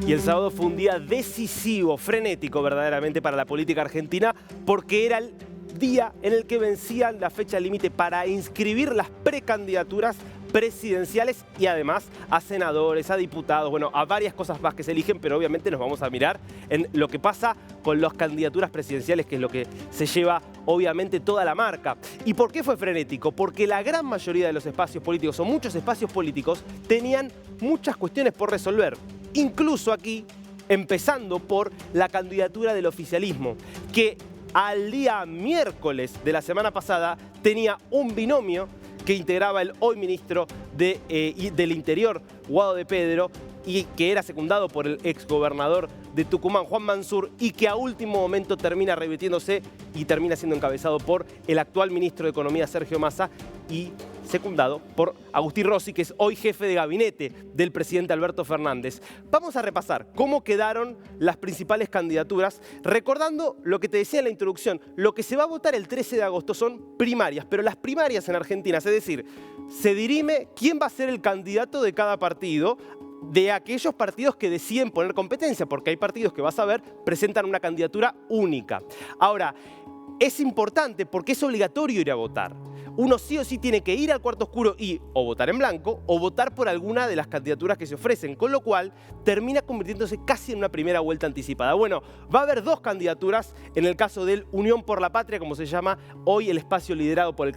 Y el sábado fue un día decisivo, frenético verdaderamente para la política argentina, porque era el día en el que vencían la fecha límite para inscribir las precandidaturas presidenciales y además a senadores, a diputados, bueno, a varias cosas más que se eligen, pero obviamente nos vamos a mirar en lo que pasa con las candidaturas presidenciales, que es lo que se lleva obviamente toda la marca. ¿Y por qué fue frenético? Porque la gran mayoría de los espacios políticos, o muchos espacios políticos, tenían muchas cuestiones por resolver. Incluso aquí, empezando por la candidatura del oficialismo, que al día miércoles de la semana pasada tenía un binomio que integraba el hoy ministro del Interior, Guado de Pedro, y que era secundado por el exgobernador de Tucumán, Juan Mansur, y que a último momento termina revirtiéndose y termina siendo encabezado por el actual ministro de Economía, Sergio Massa, y secundado por Agustín Rossi, que es hoy jefe de gabinete del presidente Alberto Fernández. Vamos a repasar cómo quedaron las principales candidaturas, recordando lo que te decía en la introducción. Lo que se va a votar el 13 de agosto son primarias, pero las primarias en Argentina, es decir, se dirime quién va a ser el candidato de cada partido, de aquellos partidos que deciden poner competencia, porque hay partidos que, vas a ver, presentan una candidatura única. Ahora, es importante porque es obligatorio ir a votar. Uno sí o sí tiene que ir al cuarto oscuro y o votar en blanco o votar por alguna de las candidaturas que se ofrecen, con lo cual termina convirtiéndose casi en una primera vuelta anticipada. Bueno, va a haber dos candidaturas en el caso del Unión por la Patria, como se llama hoy el espacio liderado por el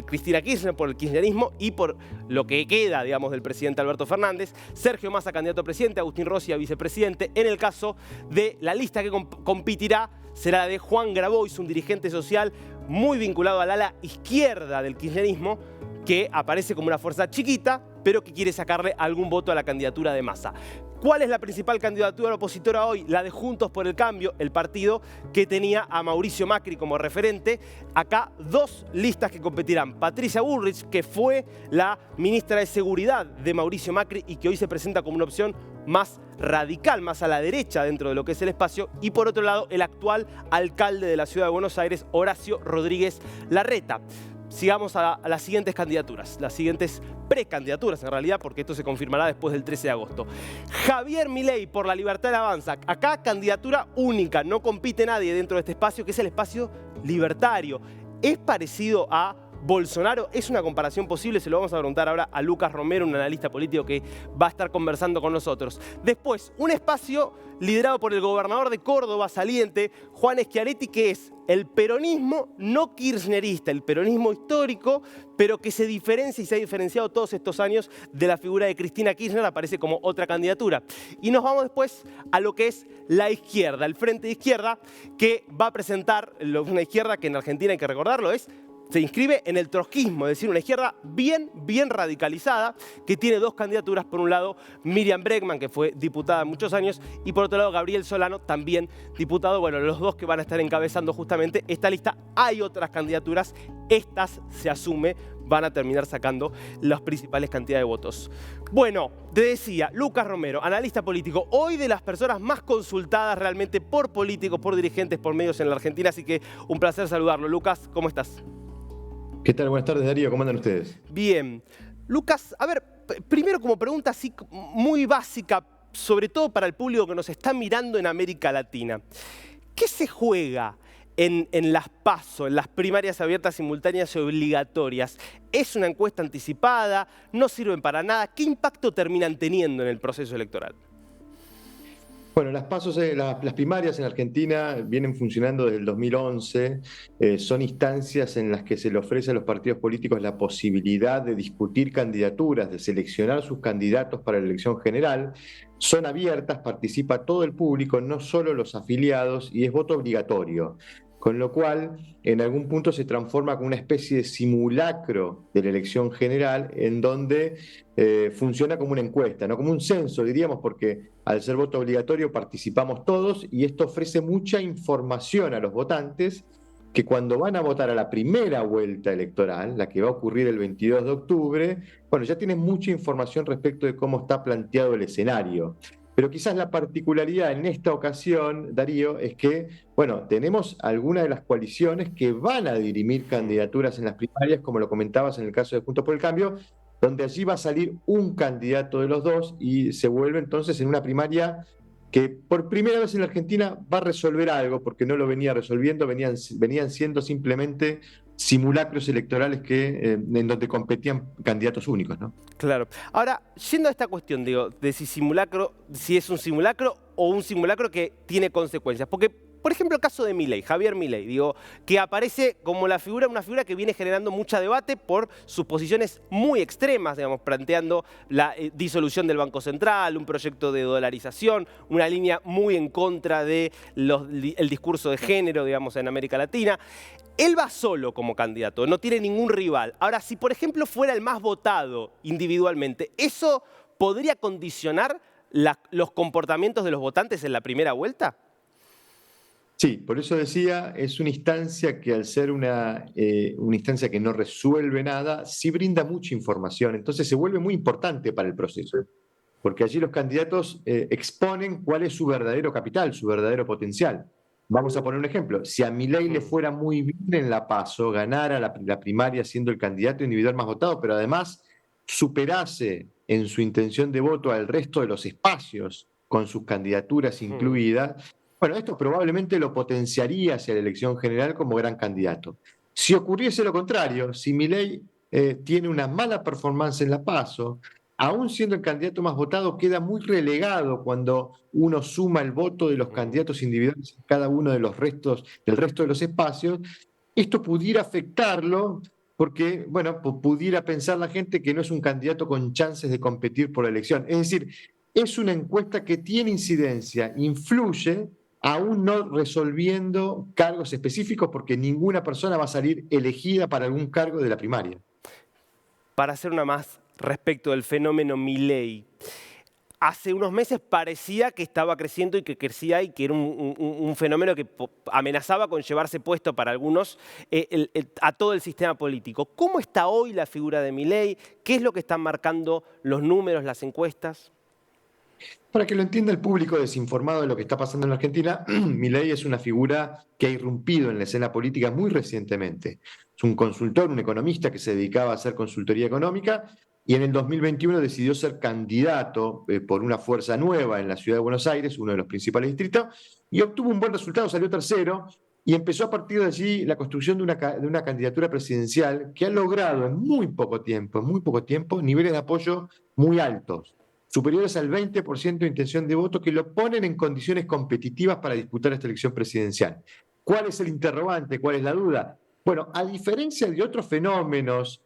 Cristina Kirchner, por el kirchnerismo y por lo que queda, digamos, del presidente Alberto Fernández. Sergio Massa, candidato a presidente, Agustín Rossi a vicepresidente. En el caso de la lista que competirá, será la de Juan Grabois, un dirigente social muy vinculado al ala izquierda del kirchnerismo, que aparece como una fuerza chiquita, pero que quiere sacarle algún voto a la candidatura de Massa. ¿Cuál es la principal candidatura opositora hoy? La de Juntos por el Cambio, el partido que tenía a Mauricio Macri como referente. Acá dos listas que competirán. Patricia Bullrich, que fue la ministra de Seguridad de Mauricio Macri y que hoy se presenta como una opción más radical, más a la derecha dentro de lo que es el espacio. Y por otro lado, el actual alcalde de la ciudad de Buenos Aires, Horacio Rodríguez Larreta. Sigamos a las siguientes candidaturas, las siguientes precandidaturas en realidad, porque esto se confirmará después del 13 de agosto. Javier Milei por la Libertad Avanza. Acá candidatura única, no compite nadie dentro de este espacio, que es el espacio libertario. Es parecido a Bolsonaro, es una comparación posible, se lo vamos a preguntar ahora a Lucas Romero, un analista político que va a estar conversando con nosotros. Después, un espacio liderado por el gobernador de Córdoba saliente, Juan Schiaretti, que es el peronismo no kirchnerista, el peronismo histórico, pero que se diferencia y se ha diferenciado todos estos años de la figura de Cristina Kirchner, aparece como otra candidatura. Y nos vamos después a lo que es la izquierda, el Frente de Izquierda, que va a presentar una izquierda que en Argentina, hay que recordarlo, se inscribe en el trotskismo, es decir, una izquierda bien radicalizada, que tiene dos candidaturas. Por un lado, Miriam Bregman, que fue diputada muchos años, y por otro lado, Gabriel Solano, también diputado. Bueno, los dos que van a estar encabezando justamente esta lista. Hay otras candidaturas, estas se asume van a terminar sacando las principales cantidades de votos. Bueno, te decía, Lucas Romero, analista político, hoy de las personas más consultadas realmente por políticos, por dirigentes, por medios en la Argentina, así que un placer saludarlo. Lucas, ¿cómo estás? ¿Qué tal? Buenas tardes, Darío. ¿Cómo andan ustedes? Bien. Lucas, a ver, primero como pregunta así muy básica, sobre todo para el público que nos está mirando en América Latina. ¿Qué se juega en las PASO, en las primarias abiertas, simultáneas y obligatorias? ¿Es una encuesta anticipada? ¿No sirven para nada? ¿Qué impacto terminan teniendo en el proceso electoral? Bueno, las primarias en Argentina vienen funcionando desde el 2011. Son instancias en las que se le ofrece a los partidos políticos la posibilidad de discutir candidaturas, de seleccionar sus candidatos para la elección general. Son abiertas, participa todo el público, no solo los afiliados, y es voto obligatorio. Con lo cual, en algún punto se transforma como una especie de simulacro de la elección general, en donde funciona como una encuesta, no como un censo, diríamos, porque al ser voto obligatorio participamos todos, y esto ofrece mucha información a los votantes que cuando van a votar a la primera vuelta electoral, la que va a ocurrir el 22 de octubre, bueno, ya tienen mucha información respecto de cómo está planteado el escenario. Pero quizás la particularidad en esta ocasión, Darío, es que, bueno, tenemos algunas de las coaliciones que van a dirimir candidaturas en las primarias, como lo comentabas en el caso de Juntos por el Cambio, donde allí va a salir un candidato de los dos y se vuelve entonces en una primaria que por primera vez en la Argentina va a resolver algo, porque no lo venía resolviendo, venían siendo simplemente simulacros electorales en donde competían candidatos únicos, ¿no? Claro. Ahora, yendo a esta cuestión, digo, de si es un simulacro o un simulacro que tiene consecuencias. Porque, por ejemplo, el caso de Milei, Javier Milei, digo, que aparece como una figura que viene generando mucho debate por sus posiciones muy extremas, digamos, planteando la disolución del Banco Central, un proyecto de dolarización, una línea muy en contra del discurso de género, digamos, en América Latina. Él va solo como candidato, no tiene ningún rival. Ahora, si por ejemplo fuera el más votado individualmente, ¿eso podría condicionar los comportamientos de los votantes en la primera vuelta? Sí, por eso decía, es una instancia que al ser una instancia que no resuelve nada, sí brinda mucha información, entonces se vuelve muy importante para el proceso, porque allí los candidatos exponen cuál es su verdadero capital, su verdadero potencial. Vamos a poner un ejemplo, si a Milei le fuera muy bien en la PASO, ganara la primaria siendo el candidato individual más votado, pero además superase en su intención de voto al resto de los espacios con sus candidaturas incluidas, bueno, esto probablemente lo potenciaría hacia la elección general como gran candidato. Si ocurriese lo contrario, si Milei tiene una mala performance en la PASO, aún siendo el candidato más votado, queda muy relegado cuando uno suma el voto de los candidatos individuales en cada uno de del resto de los espacios. Esto pudiera afectarlo porque, bueno, pudiera pensar la gente que no es un candidato con chances de competir por la elección. Es decir, es una encuesta que tiene incidencia, influye, aún no resolviendo cargos específicos, porque ninguna persona va a salir elegida para algún cargo de la primaria. Para hacer una más respecto del fenómeno Milei. Hace unos meses parecía que estaba creciendo y que crecía y que era un fenómeno que amenazaba con llevarse puesto para algunos a todo el sistema político. ¿Cómo está hoy la figura de Milei? ¿Qué es lo que están marcando los números, las encuestas? Para que lo entienda el público desinformado de lo que está pasando en la Argentina, Milei es una figura que ha irrumpido en la escena política muy recientemente. Es un consultor, un economista que se dedicaba a hacer consultoría económica y en el 2021 decidió ser candidato por una fuerza nueva en la ciudad de Buenos Aires, uno de los principales distritos, y obtuvo un buen resultado, salió tercero y empezó a partir de allí la construcción de una candidatura presidencial que ha logrado en muy poco tiempo, niveles de apoyo muy altos, superiores al 20% de intención de voto, que lo ponen en condiciones competitivas para disputar esta elección presidencial. ¿Cuál es el interrogante? ¿Cuál es la duda? Bueno, a diferencia de otros fenómenos,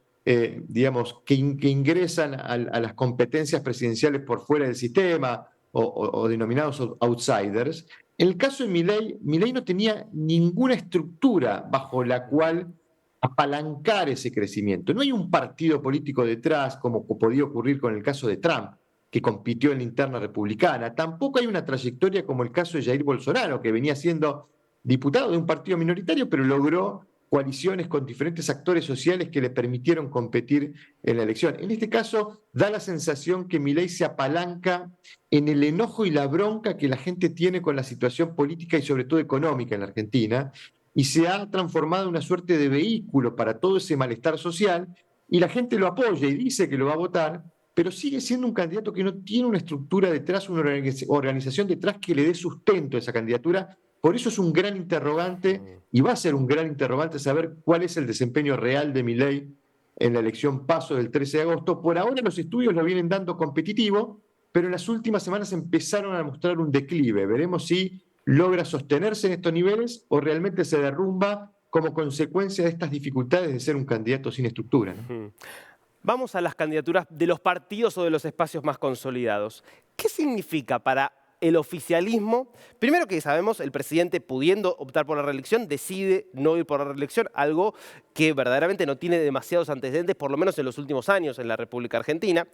digamos, que ingresan a las competencias presidenciales por fuera del sistema o denominados outsiders, en el caso de Milei no tenía ninguna estructura bajo la cual apalancar ese crecimiento. No hay un partido político detrás, como podía ocurrir con el caso de Trump, que compitió en la interna republicana. Tampoco hay una trayectoria como el caso de Jair Bolsonaro, que venía siendo diputado de un partido minoritario, pero logró coaliciones con diferentes actores sociales que le permitieron competir en la elección. En este caso, da la sensación que Milei se apalanca en el enojo y la bronca que la gente tiene con la situación política y sobre todo económica en la Argentina, y se ha transformado en una suerte de vehículo para todo ese malestar social, y la gente lo apoya y dice que lo va a votar, pero sigue siendo un candidato que no tiene una estructura detrás, una organización detrás que le dé sustento a esa candidatura. Por eso es un gran interrogante y va a ser un gran interrogante saber cuál es el desempeño real de Milei en la elección PASO del 13 de agosto. Por ahora los estudios lo vienen dando competitivo, pero en las últimas semanas empezaron a mostrar un declive. Veremos si logra sostenerse en estos niveles o realmente se derrumba como consecuencia de estas dificultades de ser un candidato sin estructura, ¿no? Vamos a las candidaturas de los partidos o de los espacios más consolidados. ¿Qué significa para el oficialismo? Primero que sabemos, el presidente pudiendo optar por la reelección decide no ir por la reelección, algo que verdaderamente no tiene demasiados antecedentes, por lo menos en los últimos años en la República Argentina,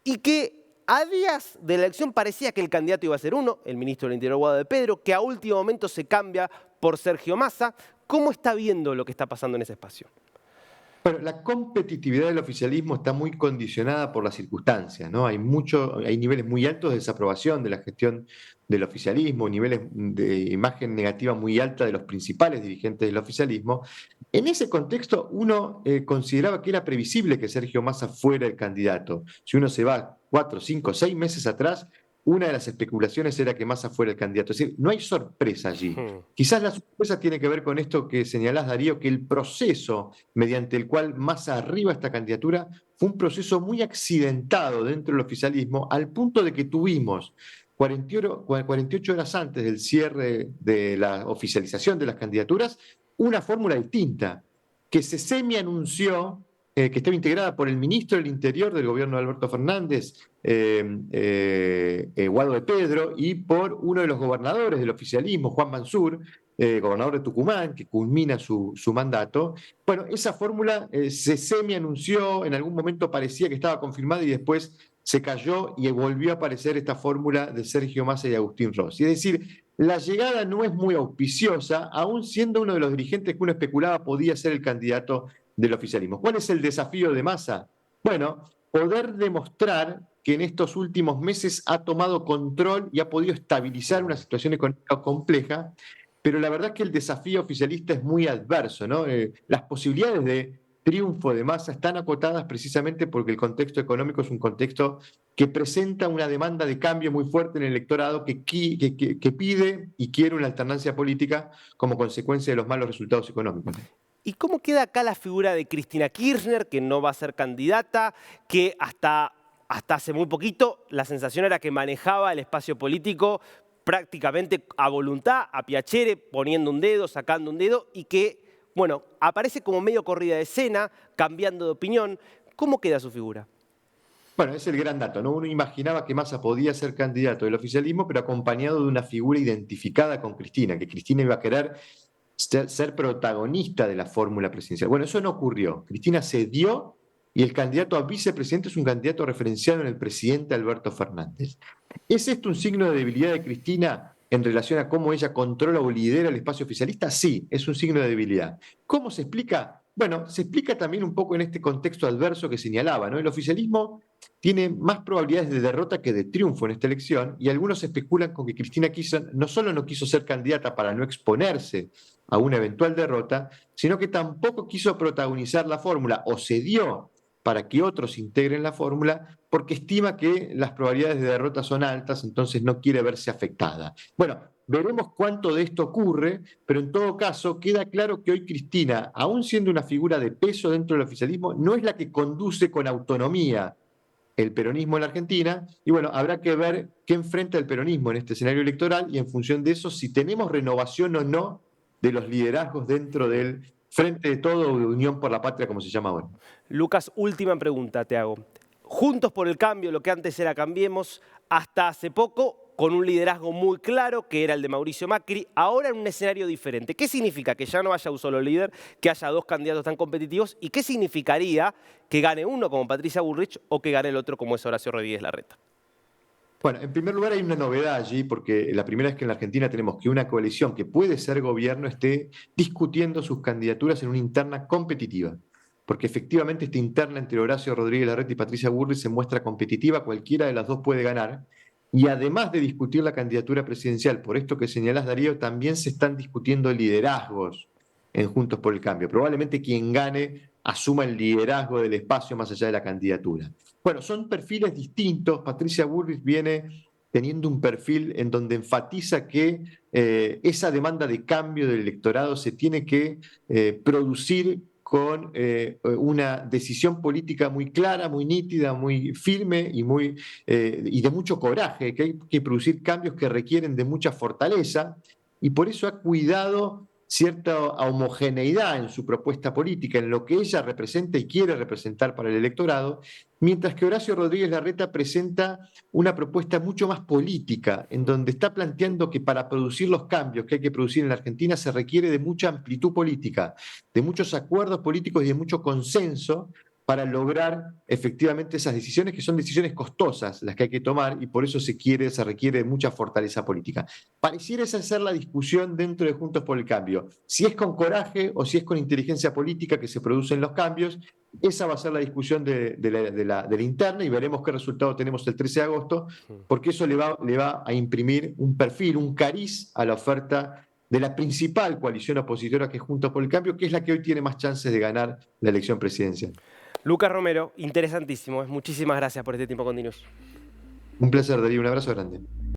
y que a días de la elección parecía que el candidato iba a ser uno, el ministro del Interior Guado de Pedro, que a último momento se cambia por Sergio Massa. ¿Cómo está viendo lo que está pasando en ese espacio? Bueno, la competitividad del oficialismo está muy condicionada por las circunstancias, ¿no? Hay niveles muy altos de desaprobación de la gestión del oficialismo, niveles de imagen negativa muy alta de los principales dirigentes del oficialismo. En ese contexto, uno consideraba que era previsible que Sergio Massa fuera el candidato. Si uno se va 4, 5, 6 meses atrás, una de las especulaciones era que Massa fuera el candidato. Es decir, no hay sorpresa allí. Quizás la sorpresa tiene que ver con esto que señalás, Darío, que el proceso mediante el cual Massa arriba esta candidatura fue un proceso muy accidentado dentro del oficialismo, al punto de que tuvimos 48 horas antes del cierre de la oficialización de las candidaturas, una fórmula distinta, que se semi-anunció, que estaba integrada por el ministro del Interior del gobierno de Alberto Fernández, Guado de Pedro, y por uno de los gobernadores del oficialismo, Juan Mansur, gobernador de Tucumán, que culmina su mandato. Bueno, esa fórmula se semi-anunció, en algún momento parecía que estaba confirmada y después se cayó y volvió a aparecer esta fórmula de Sergio Massa y Agustín Rossi. Es decir, la llegada no es muy auspiciosa, aún siendo uno de los dirigentes que uno especulaba podía ser el candidato del oficialismo. ¿Cuál es el desafío de Massa? Bueno, poder demostrar que en estos últimos meses ha tomado control y ha podido estabilizar una situación económica compleja, pero la verdad es que el desafío oficialista es muy adverso, ¿no? Las posibilidades de triunfo de Massa están acotadas precisamente porque el contexto económico es un contexto que presenta una demanda de cambio muy fuerte en el electorado que pide y quiere una alternancia política como consecuencia de los malos resultados económicos. ¿Y cómo queda acá la figura de Cristina Kirchner, que no va a ser candidata, que hasta hace muy poquito la sensación era que manejaba el espacio político prácticamente a voluntad, a piacere, poniendo un dedo, sacando un dedo, y que, bueno, aparece como medio corrida de escena, cambiando de opinión? ¿Cómo queda su figura? Bueno, es el gran dato, ¿no? Uno imaginaba que Massa podía ser candidato del oficialismo, pero acompañado de una figura identificada con Cristina, que Cristina iba a querer ser protagonista de la fórmula presidencial. Bueno, eso no ocurrió. Cristina cedió y el candidato a vicepresidente es un candidato referenciado en el presidente Alberto Fernández. ¿Es esto un signo de debilidad de Cristina en relación a cómo ella controla o lidera el espacio oficialista? Sí, es un signo de debilidad. ¿Cómo se explica? Bueno, se explica también un poco en este contexto adverso que señalaba, ¿no? El oficialismo tiene más probabilidades de derrota que de triunfo en esta elección y algunos especulan con que Cristina Kirchner no solo no quiso ser candidata para no exponerse a una eventual derrota, sino que tampoco quiso protagonizar la fórmula o cedió para que otros integren la fórmula porque estima que las probabilidades de derrota son altas, entonces no quiere verse afectada. Bueno, veremos cuánto de esto ocurre, pero en todo caso queda claro que hoy Cristina, aún siendo una figura de peso dentro del oficialismo, no es la que conduce con autonomía el peronismo en la Argentina, y bueno, habrá que ver qué enfrenta el peronismo en este escenario electoral y en función de eso, si tenemos renovación o no de los liderazgos dentro del Frente de Todo o de Unión por la Patria, como se llama ahora. Lucas, última pregunta te hago. Juntos por el Cambio, lo que antes era Cambiemos, hasta hace poco con un liderazgo muy claro, que era el de Mauricio Macri, ahora en un escenario diferente. ¿Qué significa que ya no haya un solo líder, que haya dos candidatos tan competitivos? ¿Y qué significaría que gane uno como Patricia Bullrich o que gane el otro como es Horacio Rodríguez Larreta? Bueno, en primer lugar hay una novedad allí, porque la primera vez que en la Argentina tenemos que una coalición que puede ser gobierno esté discutiendo sus candidaturas en una interna competitiva. Porque efectivamente esta interna entre Horacio Rodríguez Larreta y Patricia Bullrich se muestra competitiva, cualquiera de las dos puede ganar. Y además de discutir la candidatura presidencial, por esto que señalás, Darío, también se están discutiendo liderazgos en Juntos por el Cambio. Probablemente quien gane asuma el liderazgo del espacio más allá de la candidatura. Bueno, son perfiles distintos. Patricia Bullrich viene teniendo un perfil en donde enfatiza que esa demanda de cambio del electorado se tiene que producir con una decisión política muy clara, muy nítida, muy firme y de mucho coraje, que hay que producir cambios que requieren de mucha fortaleza, y por eso ha cuidado cierta homogeneidad en su propuesta política, en lo que ella representa y quiere representar para el electorado, mientras que Horacio Rodríguez Larreta presenta una propuesta mucho más política, en donde está planteando que para producir los cambios que hay que producir en la Argentina se requiere de mucha amplitud política, de muchos acuerdos políticos y de mucho consenso para lograr efectivamente esas decisiones, que son decisiones costosas las que hay que tomar, y por eso se requiere de mucha fortaleza política. Pareciera esa ser la discusión dentro de Juntos por el Cambio. Si es con coraje o si es con inteligencia política que se producen los cambios, esa va a ser la discusión de la interna, y veremos qué resultado tenemos el 13 de agosto, porque eso le va a imprimir un perfil, un cariz a la oferta de la principal coalición opositora, que es Juntos por el Cambio, que es la que hoy tiene más chances de ganar la elección presidencial. Lucas Romero, interesantísimo. Muchísimas gracias por este tiempo con Dinos. Un placer, Darío, un abrazo grande.